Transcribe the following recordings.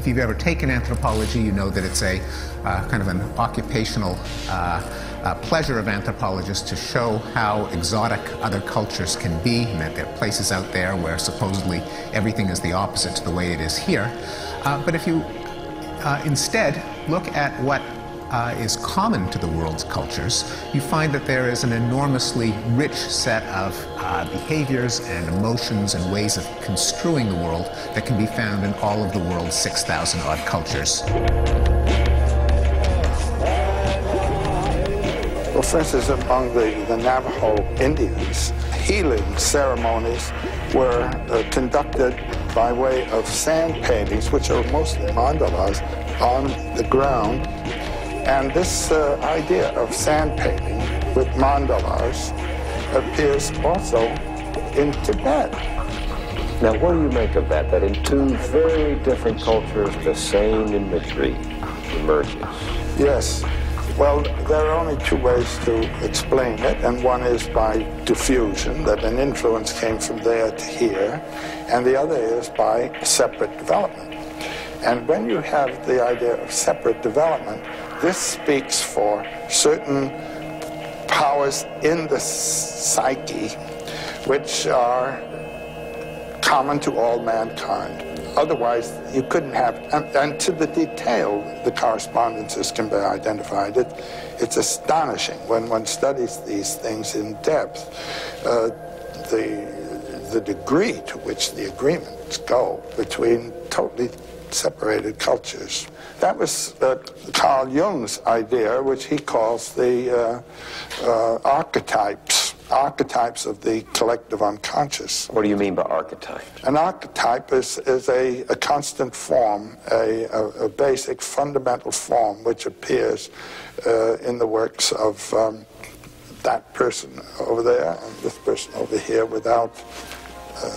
if you've ever taken anthropology, you know that it's a kind of an occupational pleasure of anthropologists to show how exotic other cultures can be, and that there are places out there where supposedly everything is the opposite to the way it is here. But if you instead look at what is common to the world's cultures, you find that there is an enormously rich set of behaviors and emotions and ways of construing the world that can be found in all of the world's 6,000 odd cultures. Well, for instance, among the Navajo Indians, healing ceremonies were conducted by way of sand paintings, which are mostly mandalas, on the ground. And this idea of sand painting with mandalas appears also in Tibet. Now, what do you make of that? That in two very different cultures, the same imagery emerges? Yes. Well, there are only two ways to explain it, and one is by diffusion, that an influence came from there to here, and the other is by separate development. And when you have the idea of separate development, this speaks for certain powers in the psyche which are common to all mankind. Otherwise, you couldn't have, and to the detail, the correspondences can be identified. It's astonishing when one studies these things in depth, the degree to which the agreements go between totally separated cultures. That was Carl Jung's idea, which he calls the archetypes of the collective unconscious. What do you mean by archetype? An archetype is a constant form, a basic fundamental form which appears in the works of that person over there and this person over here without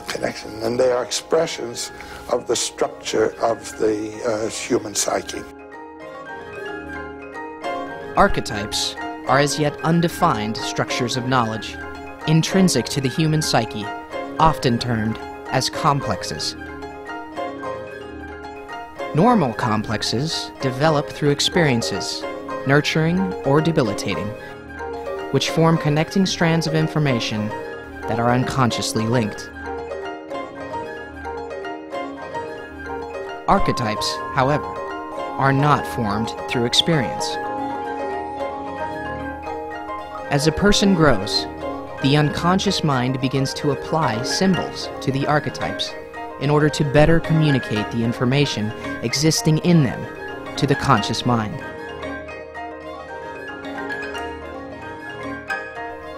connection. And they are expressions of the structure of the human psyche. Archetypes are as yet undefined structures of knowledge, intrinsic to the human psyche, often termed as complexes. Normal complexes develop through experiences, nurturing or debilitating, which form connecting strands of information that are unconsciously linked. Archetypes, however, are not formed through experience. As a person grows, the unconscious mind begins to apply symbols to the archetypes in order to better communicate the information existing in them to the conscious mind.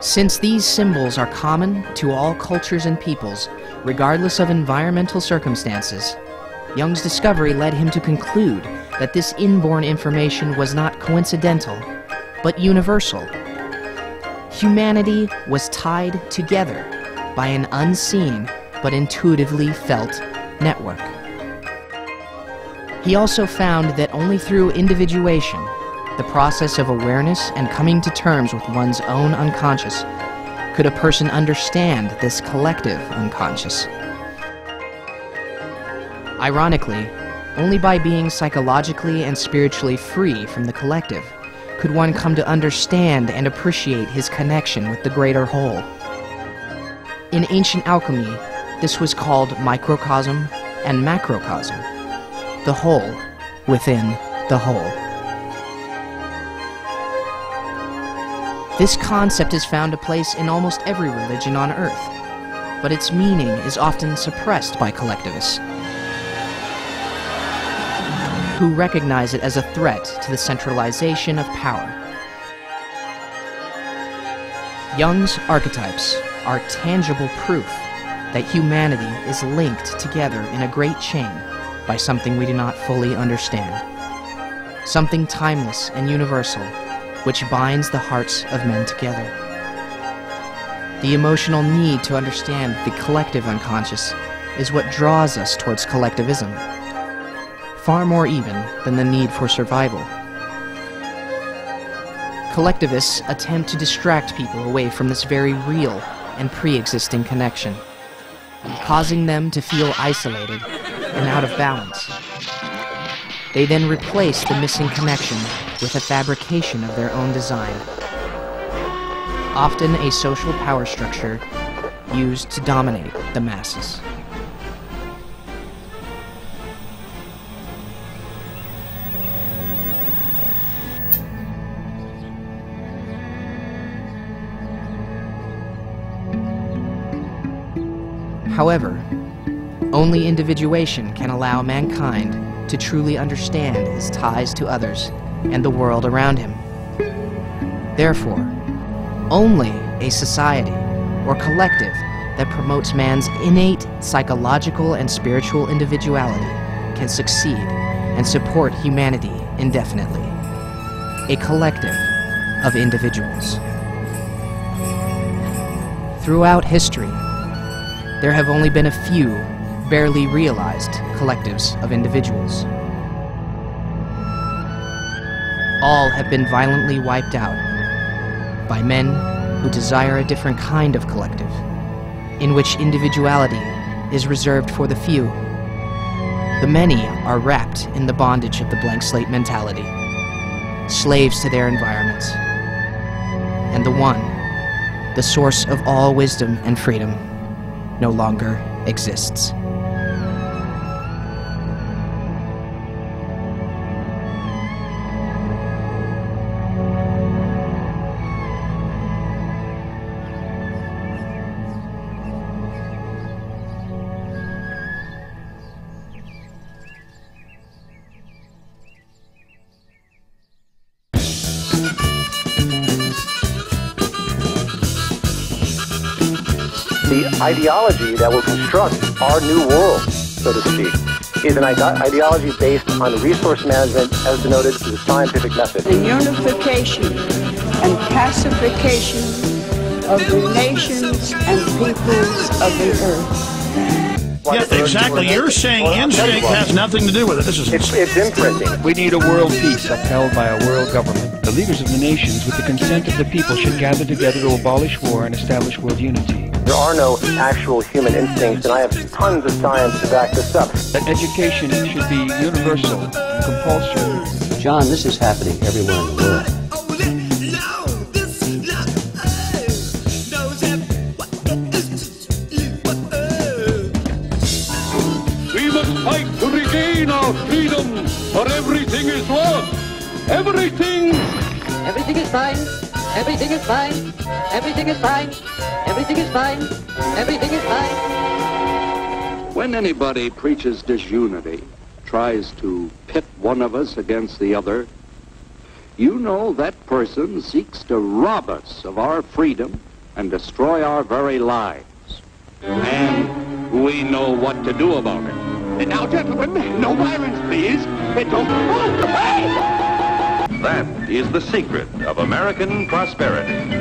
Since these symbols are common to all cultures and peoples, regardless of environmental circumstances, Jung's discovery led him to conclude that this inborn information was not coincidental, but universal. Humanity was tied together by an unseen but intuitively felt network. He also found that only through individuation, the process of awareness and coming to terms with one's own unconscious, could a person understand this collective unconscious. Ironically, only by being psychologically and spiritually free from the collective could one come to understand and appreciate his connection with the greater whole. In ancient alchemy, this was called microcosm and macrocosm, the whole within the whole. This concept has found a place in almost every religion on earth, but its meaning is often suppressed by collectivists, who recognize it as a threat to the centralization of power. Jung's archetypes are tangible proof that humanity is linked together in a great chain by something we do not fully understand, something timeless and universal, which binds the hearts of men together. The emotional need to understand the collective unconscious is what draws us towards collectivism, far more even than the need for survival. Collectivists attempt to distract people away from this very real and pre-existing connection, causing them to feel isolated and out of balance. They then replace the missing connection with a fabrication of their own design, often a social power structure used to dominate the masses. However, only individuation can allow mankind to truly understand his ties to others and the world around him. Therefore, only a society or collective that promotes man's innate psychological and spiritual individuality can succeed and support humanity indefinitely. A collective of individuals. Throughout history, there have only been a few barely realized collectives of individuals. All have been violently wiped out by men who desire a different kind of collective, in which individuality is reserved for the few. The many are wrapped in the bondage of the blank slate mentality, slaves to their environments. And the one, the source of all wisdom and freedom, no longer exists. The ideology that will construct our new world, so to speak, is an ideology based on resource management as denoted through the scientific method. The unification and pacification of the nations and peoples of the earth. Yeah, exactly. You're saying instinct has nothing to do with it. It's imprinting. We need a world peace upheld by a world government. The leaders of the nations, with the consent of the people, should gather together to abolish war and establish world unity. There are no actual human instincts, and I have tons of science to back this up. That education should be universal and compulsory. John, this is happening everywhere in the world. We must fight to regain our freedom, or everything is lost. Everything! Everything is fine. Everything is fine. Everything is fine. Everything is fine. Everything is fine. When anybody preaches disunity, tries to pit one of us against the other, you know that person seeks to rob us of our freedom and destroy our very lives. And we know what to do about it. And now, gentlemen, no violence, please. Don't... Oh, hey! That is the secret of American prosperity.